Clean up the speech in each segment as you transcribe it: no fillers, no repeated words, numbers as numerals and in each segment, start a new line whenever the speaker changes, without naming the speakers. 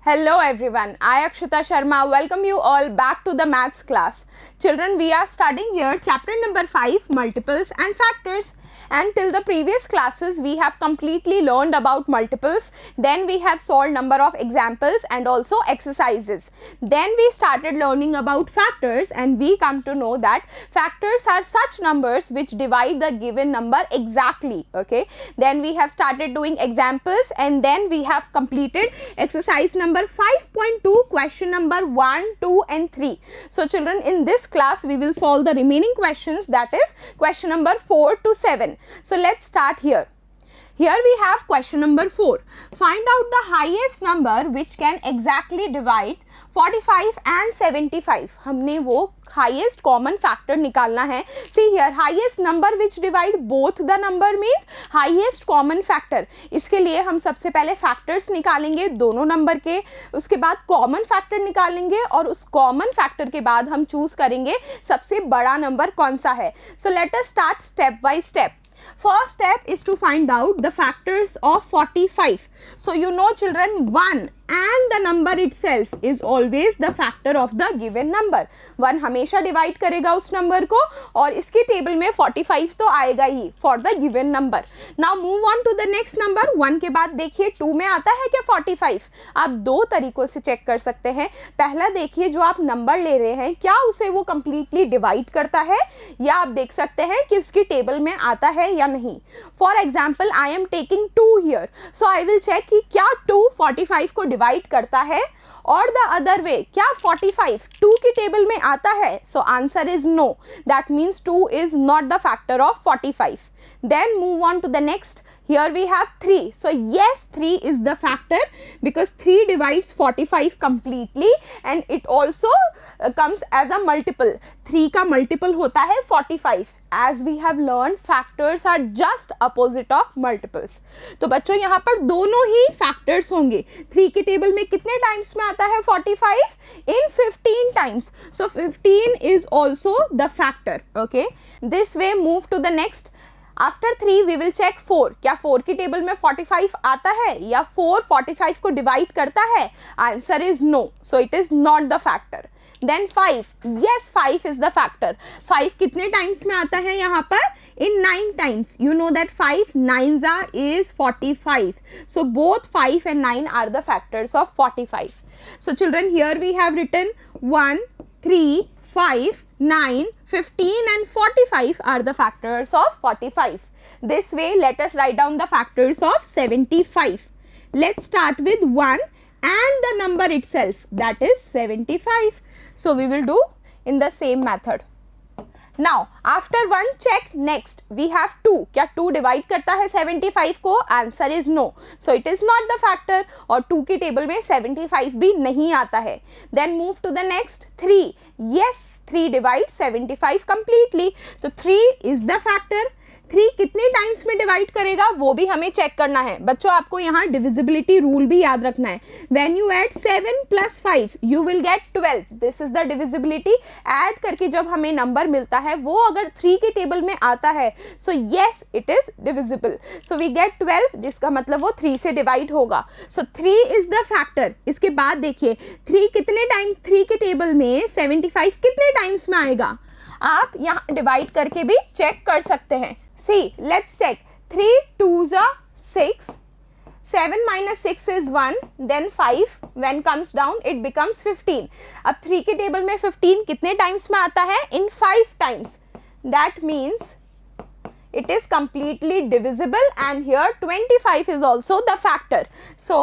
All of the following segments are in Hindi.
Hello everyone, I Akshita Sharma welcome you all back to the maths class. Children, we are studying here chapter number 5, multiples and factors. And till the previous classes we have completely learned about multiples. Then we have solved number of examples and also exercises. Then we started learning about factors and we come to know that factors are such numbers which divide the given number exactly. Okay. Then we have started doing examples and then we have completed exercise number 5.2, question number 1, 2 and 3. So children, in this class we will solve the remaining questions, that is question number 4 to 7. So let's start here. Here we have question number 4. Find out the highest number which can exactly divide 45 and 75. हमने वो highest common factor निकालना है. See here, highest number which divide both the number means highest common factor. इसके लिए हम सबसे पहले factors निकालेंगे दोनों नंबर के, उसके बाद common factor निकालेंगे और उस common factor के बाद हम choose करेंगे सबसे बड़ा नंबर कौन सा है. So let us start step by step. First step is to find out the factors of 45. So you know children, 1 and the number itself is always the factor of the given number. 1 हमेशा divide करेगा उस number को और इसके table में 45 तो आएगा ही for the given number. Now move on to the next number. 1 के बाद देखिए 2 में आता है क्या 45? आप दो तरीकों से चेक कर सकते हैं. पहला देखिए, जो आप नंबर ले रहे हैं क्या उसे वो completely divide करता है, या आप देख सकते हैं कि उसकी टेबल में आता है या नहीं. For example I am taking 2 here, so I will check कि क्या 2 45 को डिवाइड करता है, और द अदर वे क्या 45 2 की टेबल में आता है. So answer is no, that means 2 is not the factor of 45. Then move on to the next. Here we have 3. So yes, 3 is the factor because 3 divides 45 completely and it also comes as a multiple. 3 का multiple होता है 45. As we have learned, factors are just opposite of multiples. तो बच्चों यहाँ पर दोनों ही factors होंगे. 3 के टेबल में कितने टाइम्स में आता है 45? In 15 times. So 15 is also the factor. Okay. This way move to the next. After 3 we will check 4. क्या 4 की टेबल में 45 आता है या 4 45 को डिवाइड करता है? Answer is no, so it is not the factor. Then 5. Yes, 5 is the factor. 5 कितने टाइम्स में आता है यहाँ पर? In 9 times. You know that 5 9s is 45. So both 5 and 9 are the factors of 45. So children, here we have written 1, 3, 5, 9, 15 and 45 are the factors of 45. This way, let us write down the factors of 75. Let's start with 1 and the number itself, that is 75. So we will do in the same method. Now, after 1 check next we have 2. क्या 2 divide करता है 75 को? Answer is no. So it is not the factor और 2 की टेबल में 75 भी नहीं आता है. Then move to the next. 3. Yes, 3 divides 75 completely. तो 3 is the factor. 3 कितने टाइम्स में डिवाइड करेगा वो भी हमें चेक करना है. बच्चों आपको यहाँ डिविजिबिलिटी रूल भी याद रखना है. When you add 7 + 5 you will get 12. This is the divisibility. Add करके जब हमें नंबर मिलता है वो अगर 3 की टेबल में आता है, so yes it is divisible. So we get 12, जिसका मतलब वो 3 से डिवाइड होगा. So 3 is the factor. इसके बाद देखिए 3 कितने टाइम्स, 3 की टेबल में 75 कितने टाइम्स में आएगा? आप यहाँ डिवाइड करके भी चेक कर सकते हैं. See, let's check. 3 2s are 6. 7 minus 6 is 1. Then 5. When comes down, it becomes 15. अब 3 के टेबल में 15 कितने टाइम्स में आता है? In 5 times. That means it is completely divisible and here 25 is also the factor. So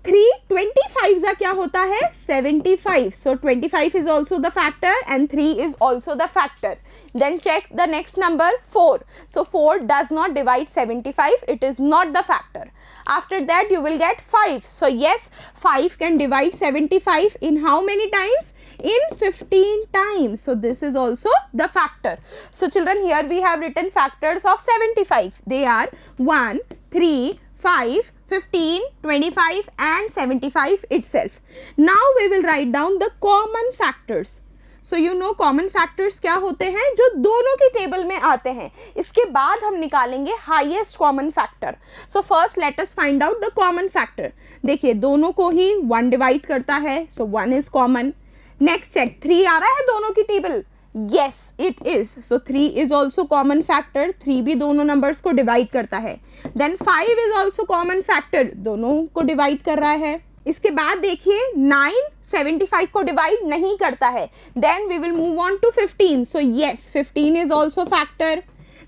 3 25s क्या होता है? 75. So 25 is also the factor and 3 is also the factor. Then check the next number 4. So 4 does not divide 75. It is not the factor. After that you will get 5. So yes, 5 can divide 75 in how many times? In 15 times. So this is also the factor. So children, here we have written factors of 75. They are 1, 3, 5, 15, 25 and 75 itself. Now we will write down the common factors. So you know common factors क्या होते हैं, जो दोनों की टेबल में आते हैं. इसके बाद हम निकालेंगे highest common factor. So first let us find out the common factor. देखिए दोनों को ही 1 डिवाइड करता है, सो 1 इज कॉमन. नेक्स्ट चेक, 3 आ रहा है दोनों की table. Yes, it is. So 3 is also common factor. 3 भी दोनों numbers को divide करता है. Then 5 is also common factor. दोनों को divide कर रहा है. इसके बाद देखिए 9 75 को divide नहीं करता है. Then we will move on to 15. So yes, 15 is also factor.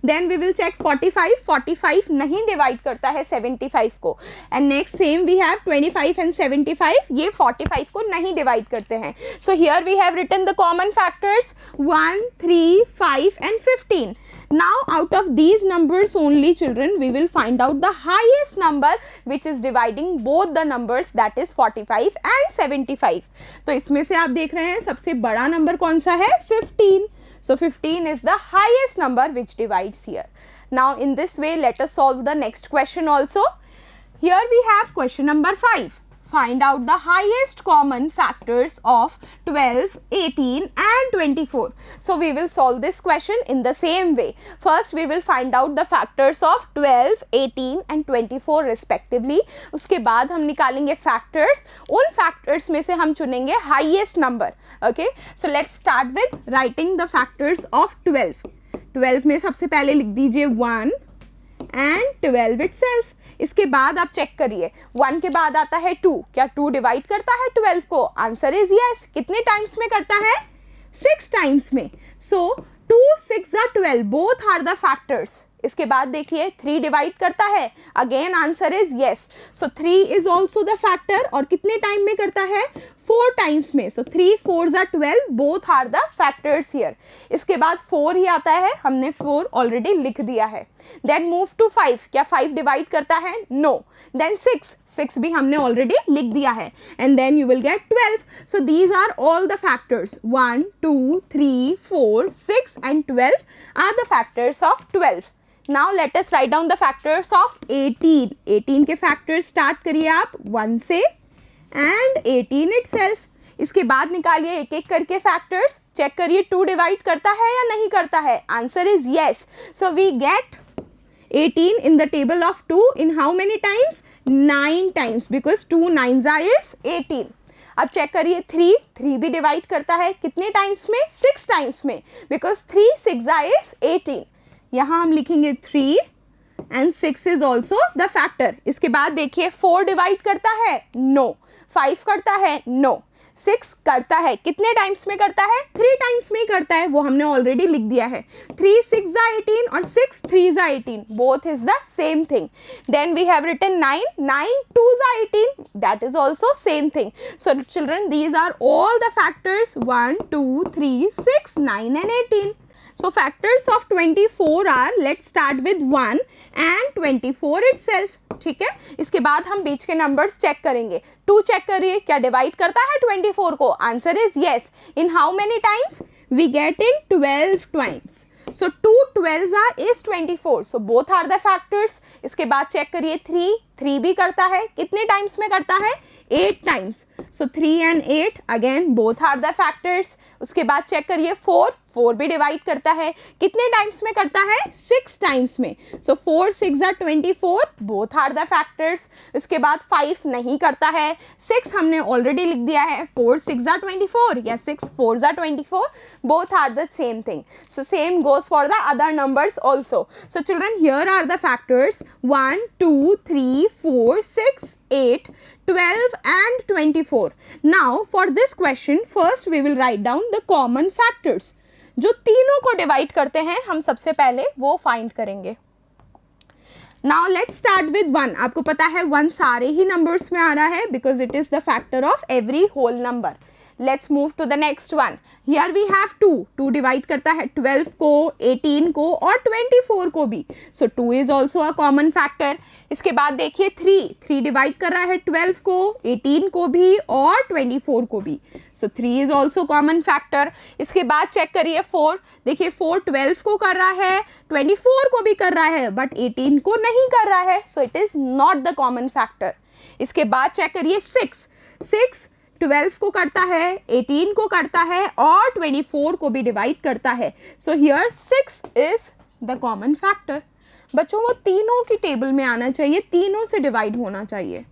Then we will check 45. 45 नहीं डिवाइड करता है 75 को. And next same we have 25 and 75. ये 45 को नहीं डिवाइड करते हैं. So here we have written the common factors 1, 3, 5 and 15. Now out of these numbers only children we will find out the highest number which is dividing both the numbers, that is 45 and 75. तो इसमें से आप देख रहे हैं सबसे बड़ा नंबर कौन सा है, 15. So 15 is the highest number which divides here. Now in this way let us solve the next question also. Here we have question number 5. Find out the highest common factors of 12, 18 and 24. So we will solve this question in the same way. First we will find out the factors of 12, 18 and 24 respectively. उसके बाद हम निकालेंगे factors. उन factors में से हम चुनेंगे highest number. Okay. So let's start with writing the factors of 12. 12 में सबसे पहले लिख दीजिए 1 and 12 itself. इसके बाद आप चेक करिए 1 के बाद आता है 2. क्या 2 डिवाइड करता है 12 को? Answer is yes. कितने टाइम्स में करता है? 6 टाइम्स में. So 2, 6 are 12. Both are the factors. इसके बाद देखिए 3 डिवाइड करता है. Again answer is yes. So 3 is also the factor. और कितने टाइम में करता है? 4 टाइम्स में. So 3 4s are 12. Both are the factors here. इसके बाद 4 ही आता है. हमने 4 ऑलरेडी लिख दिया है. Then move to 5. क्या 5 डिवाइड करता है? नो. देन 6 भी हमने ऑलरेडी लिख दिया है. And then you will get 12. So these are all the factors. 1, 2, 3, 4, 6 and 12 are the factors of 12. Now let us write down the factors of 18. 18 के factors start करिए आप 1 से and 18 itself. इसके बाद निकालिए एक एक करके factors. चेक करिए 2 डिवाइड करता है या नहीं करता है. Answer is yes. So we get 18 in the table of 2 in how many times? 9 times because 2 9s is 18. अब चेक करिए 3 भी डिवाइड करता है. कितने टाइम्स में? 6 टाइम्स में because 3 6 is 18. यहाँ हम लिखेंगे 3 and 6 is also the factor. इसके बाद देखिए 4 डिवाइड करता है? नो. 5 करता है? नो. 6 करता है. कितने टाइम्स में करता है? 3 टाइम्स में ही करता है. वो हमने ऑलरेडी लिख दिया है. 3 6 are 18 और 6 3s are 18. Both is the same thing. Then we have written 9 2s are 18. That is also same thing. So children these are all the factors 1 2 3 6 9 and 18. So factors of 24 are, let's start with 1 and 24 itself. ठीक है. इसके बाद हम बीच के नंबर्स चेक करेंगे. 2 चेक करिए. क्या डिवाइड करता है 24 को? Answer is yes. In how many times? We get in 12 times. So 2 12s is 24. So both are the factors. इसके बाद चेक करिए 3 भी करता है. कितने टाइम्स में करता है? 8 times. So 3 and 8 again both are the factors. उसके बाद चेक करिए 4 भी डिवाइड करता है. कितने टाइम्स में करता है? 6 टाइम्स में. So 4 6 are 24. Both are the factors. उसके बाद 5 नहीं करता है. 6 हमने ऑलरेडी लिख दिया है. 4 6 are 24 या 6 4s are 24. Both are the same thing. So same goes for the other numbers also. So children, here are the factors 1 2 3 4 6 8 12 and 24. Now for this question first we will write down the common factors. जो तीनों को डिवाइड करते हैं हम सबसे पहले वो फाइंड करेंगे. Now let's start with 1. आपको पता है 1 सारे ही नंबर्स में आ रहा है because it is the factor of every whole number. Let's move to the next one. Here we have 2. 2 divide करता है 12 को, 18 को और 24 को भी. So 2 is also a common factor. इसके बाद देखिए 3 डिवाइड कर रहा है 12 को, 18 को भी और 24 को भी. So 3 is also common factor. इसके बाद चेक करिए 4. देखिए 4 12 को कर रहा है, 24 को भी कर रहा है बट 18 को नहीं कर रहा है. So it is not the common factor. इसके बाद चेक करिए 6 12 को करता है, 18 को करता है और 24 को भी डिवाइड करता है. So here 6 is the common factor. बच्चों वो तीनों की टेबल में आना चाहिए, तीनों से डिवाइड होना चाहिए.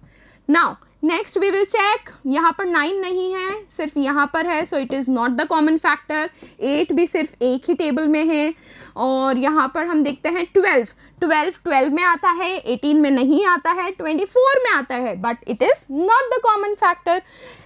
Now next we will check. यहाँ पर 9 नहीं है, सिर्फ यहाँ पर है, so it is not the common factor. 8 भी सिर्फ एक ही टेबल में है. और यहाँ पर हम देखते हैं 12 में आता है, 18 में नहीं आता है, 24 में आता है, but it is not the common factor.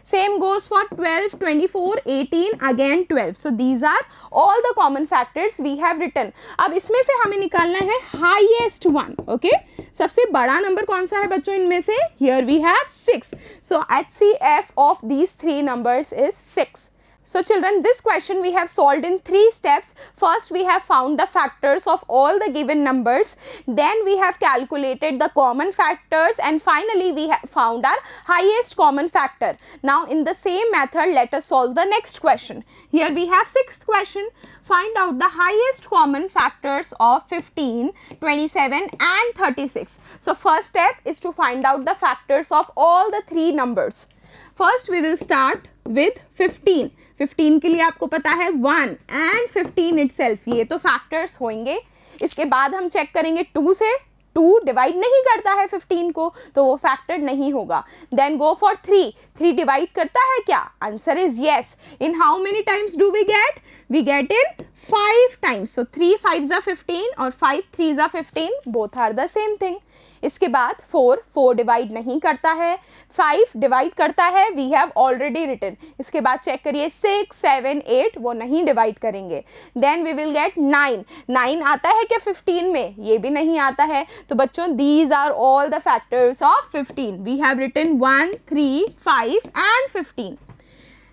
Same goes for 12, 24, 18, again 12. So these are all the common factors we have written. अब इसमें से हमें निकालना है हाईएस्ट वन. ओके, सबसे बड़ा नंबर कौन सा है बच्चों इनमें से? Here we have 6. So HCF of these three numbers is 6. So children, this question we have solved in 3 steps. First we have found the factors of all the given numbers, then we have calculated the common factors, and finally we have found our highest common factor. Now in the same method let us solve the next question. Here we have 6th question. Find out the highest common factors of 15, 27 and 36. So first step is to find out the factors of all the 3 numbers. First we will start with 15. 15 के लिए आपको पता है 1 and 15 itself, ये तो फैक्टर्स होंगे. इसके बाद हम चेक करेंगे 2 से. 2 डिवाइड नहीं करता है 15 को, तो वो फैक्टर नहीं होगा. देन गो फॉर 3 डिवाइड करता है क्या? Answer is yes. In how many times do we get? We get in 5 times. So 3 5s are 15 और 5 3s are 15, both are the same thing. इसके बाद 4 डिवाइड नहीं करता है, 5 डिवाइड करता है, वी हैव ऑलरेडी रिटन. इसके बाद चेक करिए 6 7 8, वो नहीं डिवाइड करेंगे. देन वी विल गेट 9 आता है क्या 15 में? ये भी नहीं आता है. तो बच्चों these are all the factors of 15. We have written 1 3 5 and 15.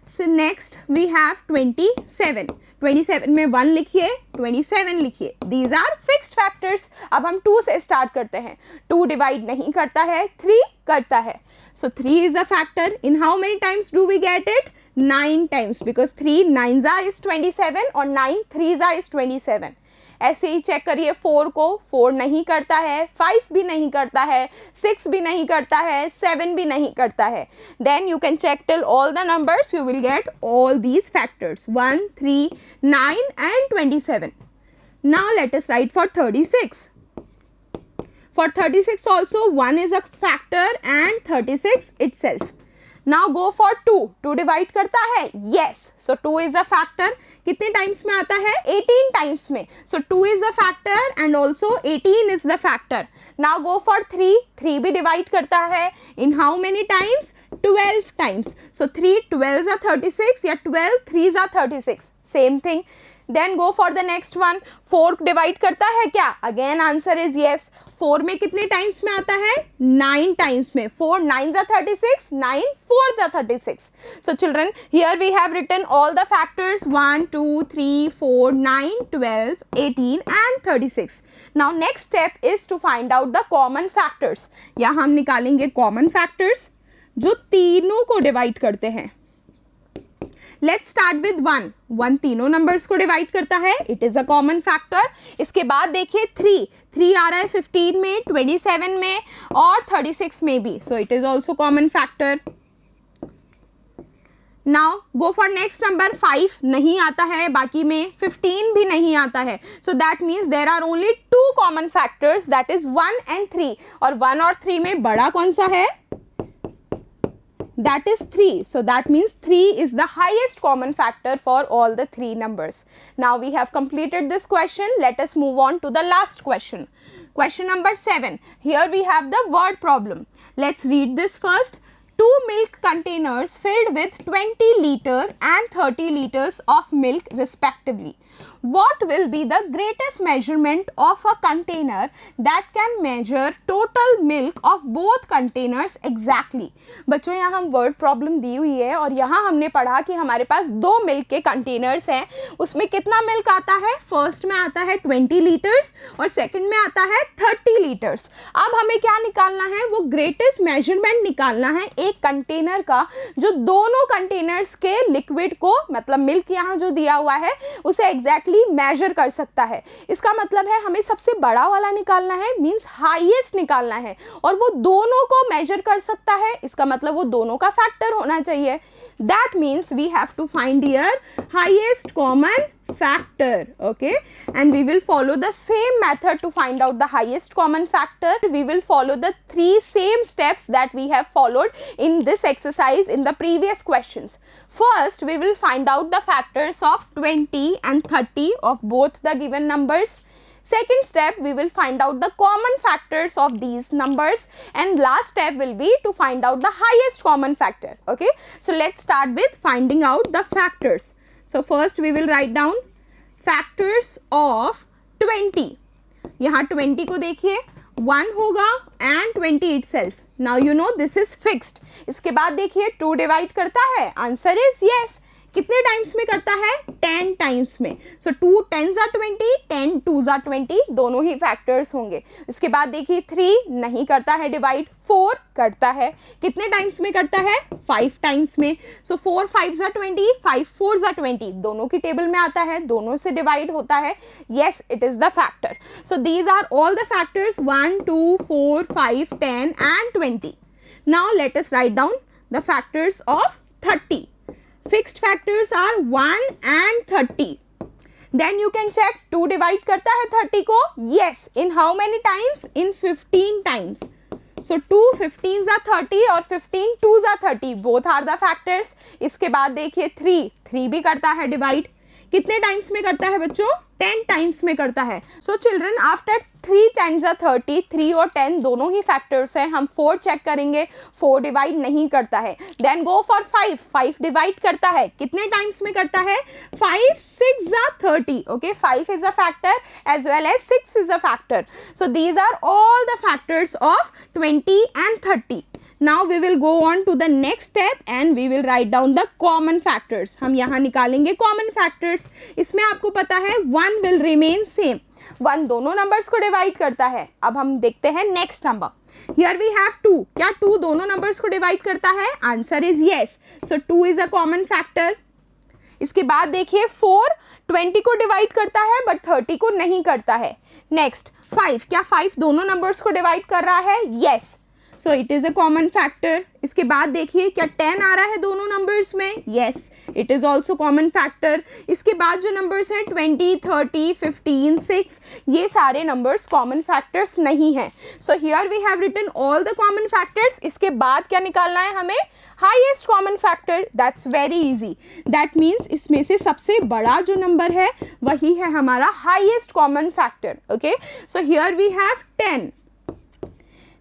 So next we have 27. 27 में 1 लिखिए, 27 लिखिए. These are fixed factors. अब हम 2 से स्टार्ट करते हैं. 2 डिवाइड नहीं करता है, 3 करता है. So 3 is a factor. In how many times do we get it? 9 times, because 3 9s are is 27 और 9 3s are is 27. ऐसे ही चेक करिए 4 को. 4 नहीं करता है, 5 भी नहीं करता है, 6 भी नहीं करता है, 7 भी नहीं करता है. Then you can check till all the numbers, you will get all these factors 1 3 9 and 27. Now let us write for 36. For 36 also 1 is a factor and 36 itself. Now go for 2. 2 divide करता है? Yes. So 2 is a factor. कितने टाइम्स में आता है? 18 टाइम्स में. So 2 is a factor and also 18 is the factor. Now go for 3. 3 भी डिवाइड करता है. In how many times? 12 times. So 3 12s are 36 या 12 3s are 36. Same thing. Then go for the next one. 4 divide करता है क्या? Again answer is yes. 4 में कितने टाइम्स में आता है? 9 टाइम्स में. 4 9s are 36, 9 4s are 36. So children, here we have written all the factors 1 2 3 4 9 12 18 and 36. Now next step is to find out the common factors. यहाँ हम निकालेंगे common factors जो तीनों को डिवाइड करते हैं. लेट्स स्टार्ट विद 1 तीनों नंबर्स को डिवाइड करता है, it is a common factor. इसके बाद देखिए 3 आ रहा है 15 में, 27 में और 36 में भी. सो it is also common factor. Now go for next number. 5 नहीं आता है बाकी में, 15 भी नहीं आता है. So that means there are only 2 common factors, that is 1 and 3. और 1 और 3 में बड़ा कौन सा है? That is 3. So that means 3 is the highest common factor for all the 3 numbers. Now we have completed this question. Let us move on to the last question. Question number 7. Here we have the word problem. Let's read this first. 2 milk containers filled with 20 liter and 30 liters of milk respectively. What will be the greatest measurement of a container that can measure total milk of both containers exactly? बच्चों यहाँ हम वर्ड प्रॉब्लम दी हुई है और यहाँ हमने पढ़ा कि हमारे पास 2 मिल्क के कंटेनर्स हैं. उसमें कितना मिल्क आता है? फर्स्ट में आता है 20 लीटर्स और सेकंड में आता है 30 लीटर्स. अब हमें क्या निकालना है? वो ग्रेटेस्ट मेजरमेंट निकालना है एक कंटेनर का जो दोनों कंटेनर्स के लिक्विड को, मतलब मिल्क यहाँ जो दिया हुआ है उसे एग्जैक्टली एग्जैक्टली मेजर कर सकता है। इसका मतलब है हमें सबसे बड़ा वाला निकालना है, मीन्स हाईएस्ट निकालना है, और वो दोनों को मेजर कर सकता है, इसका मतलब वो दोनों का फैक्टर होना चाहिए। That means we have to find here highest common factor, okay, and we will follow the same method to find out the highest common factor. We will follow the three same steps that we have followed in this exercise in the previous questions. First, we will find out the factors of 20 and 30 of both the given numbers. Second step, we will find out the common factors of these numbers, and last step will be to find out the highest common factor. Okay, so let's start with finding out the factors. So first we will write down factors of 20. यहाँ 20 को देखिए, 1 होगा and 20 itself. Now you know this is fixed. इसके बाद देखिए 2 डिवाइड करता है, आंसर इज yes. कितने टाइम्स में करता है? 10 टाइम्स में। So 2 10s are 20, 10 2s are 20, दोनों ही फैक्टर्स होंगे। इसके बाद देखिए 3 नहीं करता है डिवाइड, 4 करता है। कितने टाइम्स में करता है? 5 टाइम्स में। सो 4 5s are 20, 5 4s are 20, दोनों की टेबल में आता है, दोनों से डिवाइड होता है। Yes, it is the factor. So these are all the factors 1 2 4 5 10 and 20. Now let us write down the factors of 30. Fixed factors are 1 and 30. Then you can check 2 divide करता है 30 को? Yes. In how many times? In 15 times. So 2 15s are 30 और 15 2s are 30. Both are the factors. इसके बाद देखिए 3 भी करता है डिवाइड। कितने टाइम्स में करता है बच्चों? 10 टाइम्स में करता है। So children after 3 10s are 30, 3 और 10 दोनों ही फैक्टर्स हैं। हम 4 चेक करेंगे, 4 डिवाइड नहीं करता है। देन गो फॉर 5 डिवाइड करता है। कितने टाइम्स में करता है? 5 6s are 30. Okay, 5 is a factor as well as 6 is a factor. So these are all the factors of 20 and 30. Now we will go on to the next step and we will write down the common factors. हम यहाँ निकालेंगे common factors. इसमें आपको पता है 1 will remain same. 1 दोनों नंबर्स को डिवाइड करता है। अब हम देखते हैं next number. Here we have 2. क्या 2 दोनों नंबर्स को डिवाइड करता है? Answer is yes. So 2 is a common factor. इसके बाद देखिए 4 20 को डिवाइड करता है बट 30 को नहीं करता है। नेक्स्ट 5, क्या 5 दोनों नंबर्स को डिवाइड कर रहा है? yes. So it is a common factor. इसके बाद देखिए क्या 10 आ रहा है दोनों नंबर्स में? Yes, it is also common factor. इसके बाद जो नंबर्स हैं 20 30 15 6, ये सारे नंबर्स कॉमन फैक्टर्स नहीं हैं। So here we have written all the common factors. इसके बाद क्या निकालना है हमें? Highest common factor. That's very easy. That means इसमें से सबसे बड़ा जो नंबर है वही है हमारा highest common factor. Okay, so here we have 10.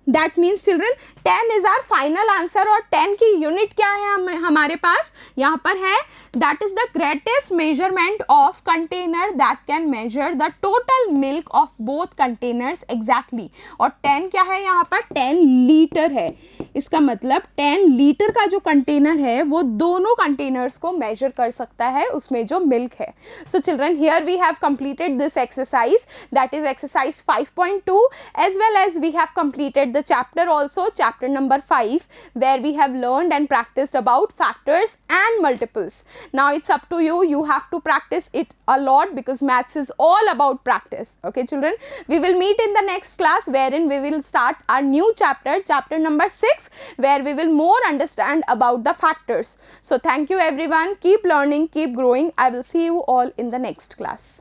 That means children 10 is our final answer। और 10 की यूनिट क्या है हमारे पास? यहाँ पर है that is the greatest measurement of container that can measure the total milk of both containers exactly। और 10 क्या है यहाँ पर? 10 लीटर है। इसका मतलब 10 लीटर का जो कंटेनर है वो दोनों कंटेनर्स को मेजर कर सकता है, उसमें जो मिल्क है। So children here we have completed this exercise, that is exercise 5.2, as well as we have completed the chapter also, chapter number 5, where we have learned and practiced about factors and multiples. Now it's up to you. You have to practice it a lot because maths is all about practice. Okay children, we will meet in the next class wherein we will start our new chapter, chapter number 6, where we will more understand about the factors. So thank you everyone. Keep learning, keep growing. I will see you all in the next class.